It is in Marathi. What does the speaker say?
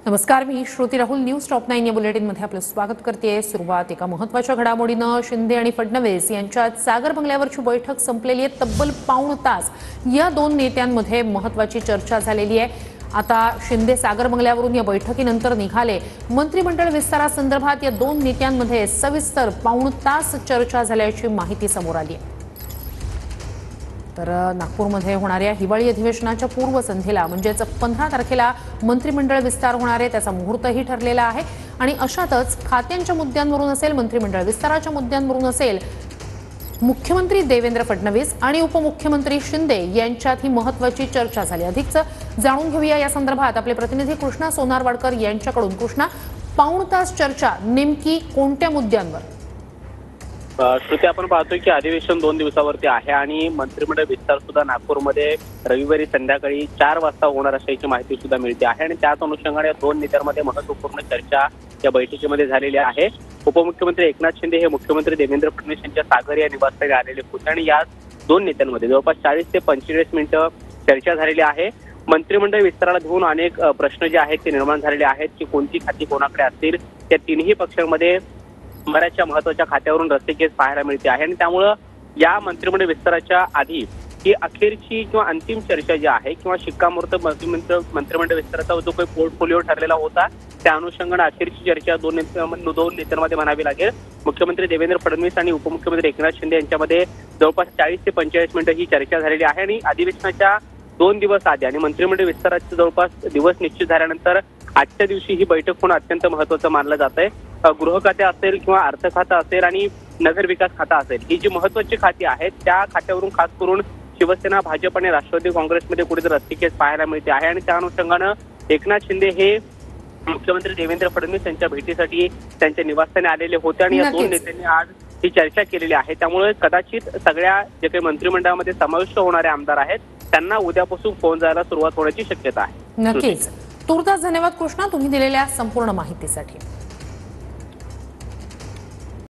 नमस्कार, मी श्रुती राहुल. न्यूज टॉप 9 या बुलेटिनमध्ये आपलं स्वागत करते. सुरुवात एका महत्त्वाच्या घडामोडीनं. शिंदे आणि फडणवीस यांच्यात सागर बंगल्यावरची बैठक संपलेली आहे. तब्बल पाऊण तास या दोन नेत्यांमध्ये महत्त्वाची चर्चा झालेली आहे. आता शिंदे सागर बंगल्यावरून या बैठकीनंतर निघाले. मंत्रिमंडळ विस्तारासंदर्भात या दोन नेत्यांमध्ये सविस्तर पाऊण तास चर्चा झाल्याची माहिती समोर आली आहे. तर नागपूरमध्ये होणाऱ्या हिवाळी अधिवेशनाच्या पूर्वसंध्येला म्हणजेच 15 तारखेला मंत्रिमंडळ विस्तार होणार आहे. त्याचा मुहूर्तही ठरलेला आहे आणि अशातच खात्यांच्या मुद्द्यांवरून असेल, मंत्रिमंडळ विस्ताराच्या मुद्द्यांवरून असेल, मुख्यमंत्री देवेंद्र फडणवीस आणि उपमुख्यमंत्री शिंदे यांच्यात ही महत्त्वाची चर्चा झाली. अधिकच जाणून घेऊया या संदर्भात आपले प्रतिनिधी कृष्णा सोनारवाडकर यांच्याकडून. कृष्णा, पाऊण तास चर्चा नेमकी कोणत्या मुद्द्यांवर? श्रुती, आपण पाहतोय की अधिवेशन 2 दिवसावरती आहे आणि मंत्रिमंडळ विस्तार सुद्धा नागपूरमध्ये रविवारी संध्याकाळी 4 वाजता होणार असल्याची माहिती सुद्धा मिळते आहे आणि त्याच अनुषंगाने दोन नेत्यांमध्ये महत्वपूर्ण चर्चा या बैठकीमध्ये झालेली आहे. उपमुख्यमंत्री एकनाथ शिंदे हे मुख्यमंत्री देवेंद्र फडणवीस यांच्या सागर या निवासस्थानी आलेले होते आणि या दोन नेत्यांमध्ये जवळपास 40 ते 45 मिनिटं चर्चा झालेली आहे. मंत्रिमंडळ विस्ताराला घेऊन अनेक प्रश्न जे आहेत ते निर्माण झालेले आहेत की कोणती खाती कोणाकडे असतील. त्या तिन्ही पक्षांमध्ये बऱ्याचशा महत्वाच्या खात्यावरून रस्सीखेच पाहायला मिळते आहे आणि त्यामुळं या मंत्रिमंडळ विस्ताराच्या आधी ही अखेरची किंवा अंतिम चर्चा जी आहे किंवा शिक्कामोर्तब मंत्रिमंडळ विस्ताराचा जो काही पोर्टफोलिओ ठरलेला होता त्या अनुषंगाने अखेरची चर्चा दोन नेत्यांमध्ये म्हणावी लागेल. मुख्यमंत्री देवेंद्र फडणवीस आणि उपमुख्यमंत्री एकनाथ शिंदे यांच्यामध्ये जवळपास 40 ते 45 मिनिटं ही चर्चा झालेली आहे आणि अधिवेशनाच्या 2 दिवस आधी आणि मंत्रिमंडळ विस्ताराचे जवळपास दिवस निश्चित झाल्यानंतर आजच्या दिवशी ही बैठक होणं अत्यंत महत्वाचं मानलं जात आहे. गृह खाते असेल किंवा अर्थ खातं असेल आणि नगर विकास खाता असेल, ही जी महत्वाची खाती आहेत त्या खात्यावरून खास करून शिवसेना, भाजप आणि राष्ट्रवादी काँग्रेसमध्ये कुठेतरी रस्सीखेच पाहायला मिळते आहे आणि त्या अनुषंगानं एकनाथ शिंदे हे मुख्यमंत्री देवेंद्र फडणवीस यांच्या भेटीसाठी त्यांच्या निवासस्थानी आलेले होते आणि या दोन नेत्यांनी आज ही चर्चा केलेली आहे. त्यामुळे कदाचित सगळ्या जे काही मंत्रिमंडळामध्ये समाविष्ट होणारे आमदार आहेत त्यांना उद्यापासून फोन जायला सुरुवात होण्याची शक्यता आहे. नक्कीच. तुर्तास धन्यवाद कृष्णा, तुम्ही दिलेल्या संपूर्ण माहितीसाठी.